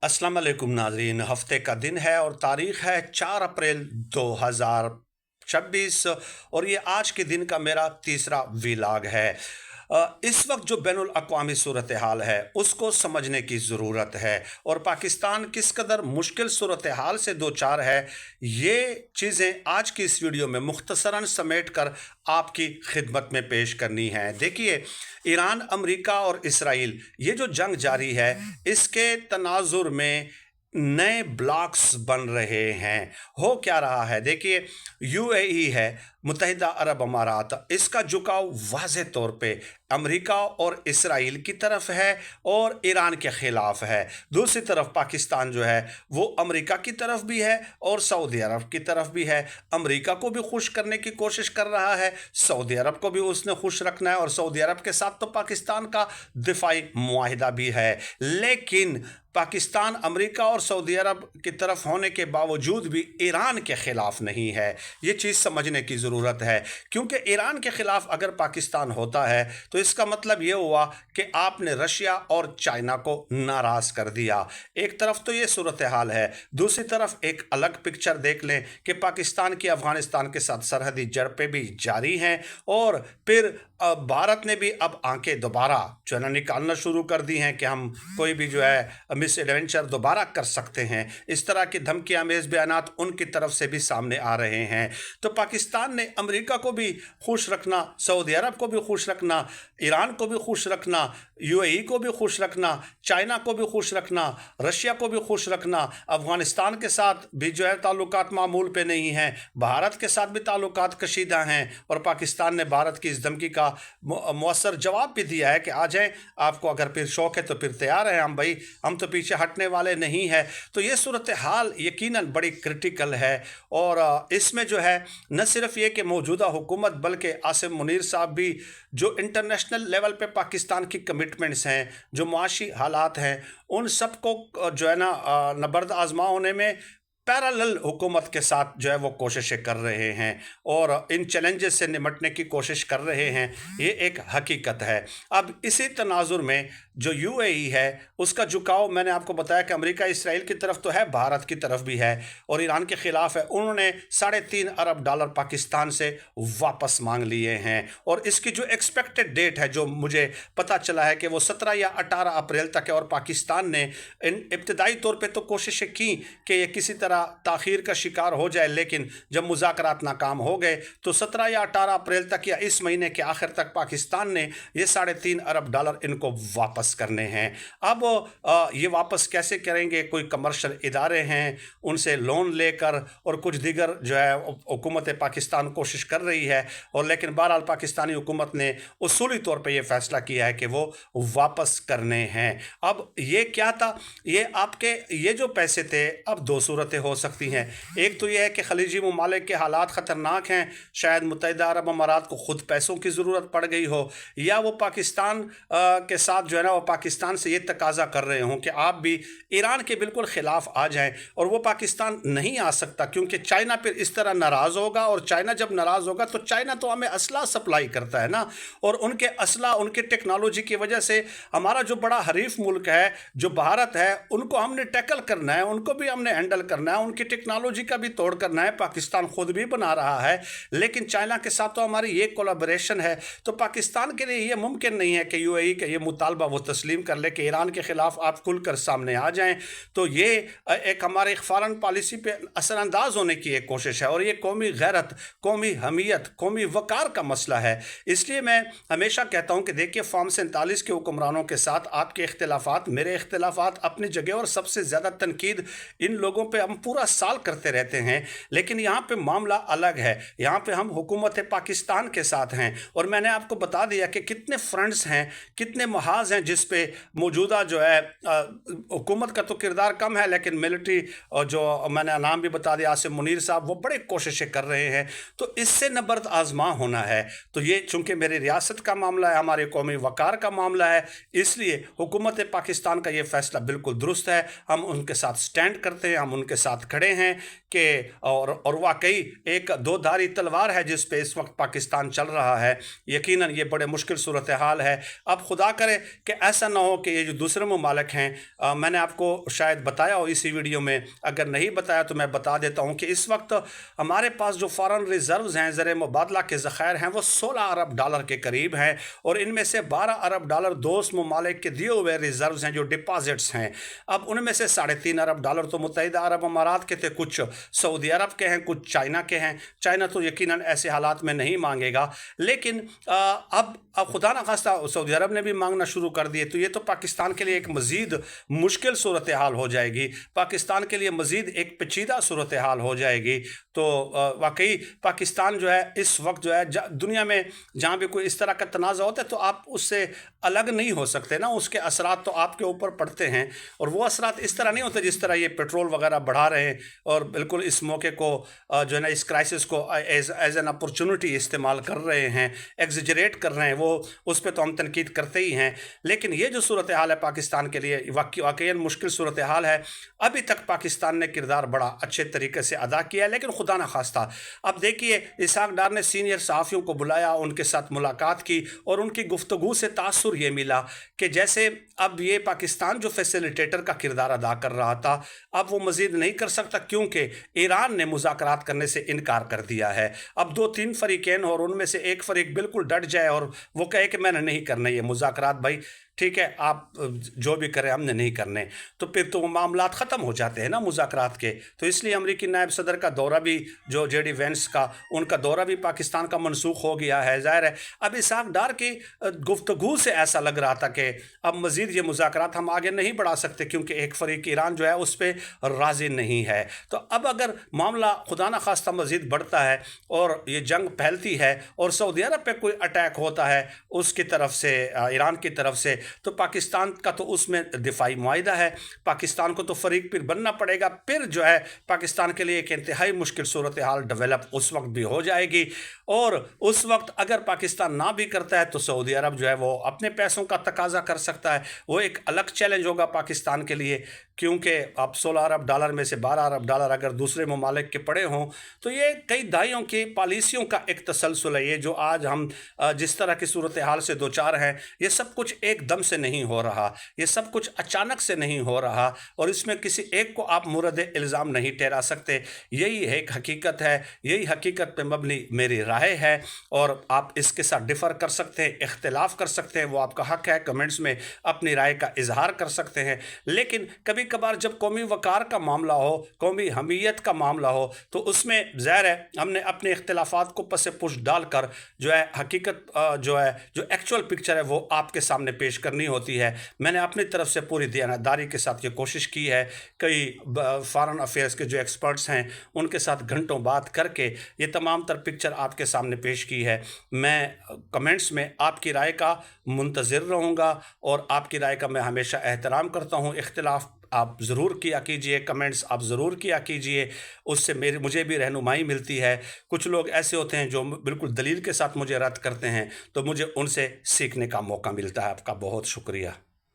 अस्सलाम वालेकुम नाज़रीन। हफ्ते का दिन है और तारीख़ है 4 अप्रैल 2026 और ये आज के दिन का मेरा तीसरा वीलॉग है। इस वक्त जो बैनुल अक़वामी सूरत हाल है उसको समझने की ज़रूरत है और पाकिस्तान किस कदर मुश्किल सूरत हाल से दो चार है, ये चीज़ें आज की इस वीडियो में मुख्तसरन समेट कर आपकी खिदमत में पेश करनी है। देखिए, ईरान, अमेरिका और इसराइल ये जो जंग जारी है, इसके तनाजुर में नए ब्लॉक्स बन रहे हैं। हो क्या रहा है, देखिए, यूएई है, मुत्तहिदा अरब अमारात, इसका झुकाव वाज़ेह तौर पे अमेरिका और इसराइल की तरफ है और ईरान के ख़िलाफ़ है। दूसरी तरफ पाकिस्तान जो है वो अमेरिका की तरफ भी है और सऊदी अरब की तरफ भी है। अमेरिका को भी खुश करने की कोशिश कर रहा है, सऊदी अरब को भी उसने खुश रखना है और सऊदी अरब के साथ तो पाकिस्तान का दिफाई मुआहिदा भी है। लेकिन पाकिस्तान अमेरिका और सऊदी अरब की तरफ होने के बावजूद भी ईरान के ख़िलाफ़ नहीं है। ये चीज़ समझने की ज़रूरत है, क्योंकि ईरान के ख़िलाफ़ अगर पाकिस्तान होता है तो इसका मतलब ये हुआ कि आपने रशिया और चाइना को नाराज़ कर दिया। एक तरफ तो ये सूरत हाल है, दूसरी तरफ एक अलग पिक्चर देख लें कि पाकिस्तान की अफ़गानिस्तान के साथ सरहदी झड़पें भी जारी हैं और फिर भारत ने भी अब आंखें दोबारा जो है ना निकालना शुरू कर दी हैं कि हम कोई भी जो है मिस एडवेंचर दोबारा कर सकते हैं। इस तरह की धमकी आमेज़ बयानात उनकी तरफ से भी सामने आ रहे हैं। तो पाकिस्तान ने अमेरिका को भी खुश रखना, सऊदी अरब को भी खुश रखना, ईरान को भी खुश रखना, यूएई को भी खुश रखना, चाइना को भी खुश रखना, रशिया को भी खुश रखना, अफ़गानिस्तान के साथ भी जो है ताल्लुकात मामूल पे नहीं हैं, भारत के साथ भी ताल्लुकात कशीदा हैं और पाकिस्तान ने भारत की इस धमकी का मौसर जवाब भी दिया है कि आ जाएं, आपको अगर फिर शौक़ है तो फिर तैयार हैं हम, भाई हम तो पीछे हटने वाले नहीं हैं। तो ये सूरत हाल यकीनन बड़ी क्रिटिकल है और इसमें जो है न सिर्फ ये कि मौजूदा हुकूमत बल्कि आसिम मुनीर साहब भी जो इंटरनेशनल लेवल पे पाकिस्तान की कमिटमेंट्स हैं, जो मुआशी हालात हैं, उन सब को जो है ना नबर्द आजमा होने में पैरेलल हुकूमत के साथ जो है वो कोशिशें कर रहे हैं और इन चैलेंजेस से निमटने की कोशिश कर रहे हैं। ये एक हकीकत है। अब इसी तनाजुर में जो यूएई है उसका झुकाव मैंने आपको बताया कि अमेरिका इसराइल की तरफ तो है, भारत की तरफ भी है और ईरान के ख़िलाफ़ है। उन्होंने $3.5 अरब पाकिस्तान से वापस मांग लिए हैं और इसकी जो एक्सपेक्टेड डेट है, जो मुझे पता चला है कि वो 17 या 18 अप्रैल तक है और पाकिस्तान ने इब्तदाई तौर पर तो कोशिशें की कि ये किसी तरह ताख़ीर का शिकार हो जाए, लेकिन जब मुज़ाकरात नाकाम हो गए तो 17 या 18 अप्रैल तक या इस महीने के आखिर तक पाकिस्तान ने ये $3.5 अरब इनको वापस करने हैं। अब ये वापस कैसे करेंगे? कोई कमर्शियल इदारे हैं, उनसे लोन लेकर और कुछ दीगर जो है हुकूमत पाकिस्तान कोशिश कर रही है और लेकिन बहरहाल पाकिस्तानी हुकूमत ने उसूली तौर पर यह फ़ैसला किया है कि वो वापस करने हैं। अब ये क्या था? ये आपके ये जो पैसे थे अब दो सूरतें हो सकती हैं। एक तो यह है कि खलीजी ममालिक के हालात ख़तरनाक हैं, शायद मुत्तहिदा अरब अमारात को ख़ुद पैसों की ज़रूरत पड़ गई हो, या वो पाकिस्तान के साथ जो है ना वो पाकिस्तान से ये तकाजा कर रहे हों कि आप भी ईरान के बिल्कुल ख़िलाफ़ आ जाएं और वो पाकिस्तान नहीं आ सकता क्योंकि चाइना फिर इस तरह नाराज़ होगा और चाइना जब नाराज़ होगा तो चाइना तो हमें असला सप्लाई करता है ना, और उनके असला उनके टेक्नोलॉजी की वजह से हमारा जो बड़ा हरीफ मुल्क है जो भारत है उनको हमने टैकल करना है, उनको भी हमने हैंडल करना है, उनकी टेक्नोलॉजी का भी तोड़ करना है। पाकिस्तान खुद भी बना रहा है, लेकिन चाइना के साथ तो हमारी ये कोलैबोरेशन है। तो पाकिस्तान के लिए ये मुमकिन नहीं है कि यूएई का ये मुतालबा वो तस्लीम कर ले कि ईरान के ख़िलाफ़ आप खुलकर सामने आ जाएं। तो ये एक हमारे फ़ॉरेन पॉलिसी पे असरअंदाज होने की एक कोशिश है और ये कौमी गैरत, कौमी हमीयत, कौमी वक़ार का मसला है। इसलिए मैं हमेशा कहता हूँ कि देखिए, फॉर्म 47 के हुक्मरानों के साथ आपके इख्तिलाफ़ात, मेरे इख्तिलाफ़ात अपनी जगह और सबसे ज़्यादा तनकीद इन लोगों पे हम पूरा साल करते रहते हैं, लेकिन यहाँ पे मामला अलग है। यहाँ पे हम हुकूमत पाकिस्तान के साथ हैं और मैंने आपको बता दिया कि कितने फ्रंट्स हैं, कितने महाज हैं जिस पे मौजूदा जो है हुकूमत का तो किरदार कम है, लेकिन मिलिट्री और जो मैंने नाम भी बता दिया आसिम मुनीर साहब, वो बड़े कोशिशें कर रहे हैं। तो इससे नबर्द आजमा होना है। तो ये चूँकि मेरी रियासत का मामला है, हमारे कौमी वक़ार का मामला है, इसलिए हुकूमत पाकिस्तान का ये फ़ैसला बिल्कुल दुरुस्त है। हम उनके साथ स्टैंड करते हैं, हम उनके साथ साथ खड़े हैं कि और वाकई एक दो धारी तलवार है जिस पे इस वक्त पाकिस्तान चल रहा है। यकीनन ये बड़े मुश्किल सूरत हाल है। अब खुदा करे कि ऐसा ना हो कि ये जो दूसरे ममालिक हैं, मैंने आपको शायद बताया हो इसी वीडियो में, अगर नहीं बताया तो मैं बता देता हूँ कि इस वक्त हमारे पास जो फॉरेन रिजर्व्स हैं, ज़र मुबादला के ज़ख़ायर हैं, वो 16 अरब डॉलर के करीब हैं और इनमें से 12 अरब डॉलर दोस्त ममालिक के दिए हुए रिजर्व्स हैं जो डिपॉजिट्स हैं। अब उनमें से 3.5 अरब डॉलर तो मुत्तहिदा अरब अमारात के थे, कुछ सऊदी अरब के हैं, कुछ चाइना के हैं। चाइना तो यकीनन ऐसे हालात में नहीं मांगेगा, लेकिन अब खुदा न खास्ता सऊदी अरब ने भी मांगना शुरू कर दिए तो ये तो पाकिस्तान के लिए एक मज़ीद मुश्किल सूरत हाल हो जाएगी, पाकिस्तान के लिए मज़ीद एक पेचीदा सूरत हाल हो जाएगी। तो वाकई पाकिस्तान जो है इस वक्त जो है दुनिया में जहाँ भी कोई इस तरह का तनाज़ा होता है तो आप उससे अलग नहीं हो सकते ना, उसके असरात तो आपके ऊपर पड़ते हैं और वो असरात इस तरह नहीं होते जिस तरह ये पेट्रोल वगैरह बढ़ा रहे हैं और बिल्कुल इस मौके को जो है ना, इस क्राइसिस को एज एन अपॉर्चुनिटी इस्तेमाल कर रहे हैं, एग्जिजरेट कर रहे हैं। वो उस पर तो हम तनकीद करते ही हैं, लेकिन ये जो सूरत हाल है पाकिस्तान के लिए वाकई मुश्किल सूरत हाल है। अभी तक पाकिस्तान ने किरदार बड़ा अच्छे तरीके से अदा किया है, लेकिन खुदा न खास्ता अब देखिए इसहाक डार ने सीनियर सहाफ़ियों को बुलाया, उनके साथ मुलाकात की और उनकी गुफ्तगू से तासुर ये मिला कि जैसे अब ये पाकिस्तान जो फैसिलिटेटर का किरदार अदा कर रहा था अब वो मज़ीद नहीं कर सकता, क्योंकि ईरान ने मुज़ाकरात करने से इनकार कर दिया है। अब 2-3 फरीक़ैन और उनमें से एक फ़रीक बिल्कुल डट जाए और वो कहे कि मैंने नहीं करना ये मुज़ाकरात, भाई ठीक है आप जो भी करें हमने नहीं करने, तो फिर तो वो मामलात ख़त्म हो जाते हैं ना मुज़ाकरात के। तो इसलिए अमरीकी नायब सदर का दौरा भी जो जेडी वेंस का, उनका दौरा भी पाकिस्तान का मनसूख हो गया है। ज़ाहिर है अब इसहाक डार की गुफ्तगू से ऐसा लग रहा था कि अब मज़ीद ये मुज़ाकरात हम आगे नहीं बढ़ा सकते, क्योंकि एक फ़रीक ईरान जो है उस पर राज़ी नहीं है। तो अब अगर मामला खुदा न खास्ता मज़ीद बढ़ता है और ये जंग फैलती है और सऊदी अरब पे कोई अटैक होता है उसकी तरफ से, ईरान की तरफ से, तो पाकिस्तान का तो उसमें दिफाई मुआहिदा है, पाकिस्तान को तो फरीक फिर बनना पड़ेगा। फिर जो है पाकिस्तान के लिए एक इंतहाई मुश्किल सूरत हाल डेवलप उस वक्त भी हो जाएगी और उस वक्त अगर पाकिस्तान ना भी करता है तो सऊदी अरब जो है वो अपने पैसों का तकाजा कर सकता है। वो एक अलग चैलेंज होगा पाकिस्तान के लिए, क्योंकि अब 16 अरब डॉलर में से 12 अरब डॉलर अगर दूसरे ममालिक के पड़े हों तो ये कई दहाइयों की पॉलिसियों का एक तसलसल है। ये जो आज हम जिस तरह की सूरत हाल से दो चार हैं, ये सब कुछ एकदम से नहीं हो रहा, ये सब कुछ अचानक से नहीं हो रहा और इसमें किसी एक को आप मुरद इल्ज़ाम नहीं ठहरा सकते। यही एक हकीकत है, यही हकीकत पे मबनी मेरी राय है और आप इसके साथ डिफ़र कर सकते हैं, इख्तिलाफ़ कर सकते हैं, वो आपका हक़ है। कमेंट्स में अपनी राय का इजहार कर सकते हैं, लेकिन कभी कभार जब कौमी वकार का मामला हो, कौमी हमीयत का मामला हो, तो उसमें ज़ाहिर है हमने अपने इख्तिलाफ़ात को पसे पुश डालकर जो है हकीकत जो है, जो एक्चुअल पिक्चर है वो आपके सामने पेश करनी होती है। मैंने अपनी तरफ से पूरी दयानतदारी के साथ ये कोशिश की है। कई फॉरेन अफेयर्स के जो एक्सपर्ट्स हैं उनके साथ घंटों बात करके ये तमाम तर पिक्चर आपके सामने पेश की है। मैं कमेंट्स में आपकी राय का मुंतज़िर रहूँगा और आपकी राय का मैं हमेशा एहतराम करता हूँ। इख्तिलाफ़ आप ज़रूर किया कीजिए, कमेंट्स आप ज़रूर किया कीजिए, उससे मुझे भी रहनुमाई मिलती है। कुछ लोग ऐसे होते हैं जो बिल्कुल दलील के साथ मुझे रद्द करते हैं, तो मुझे उनसे सीखने का मौका मिलता है। आपका बहुत शुक्रिया।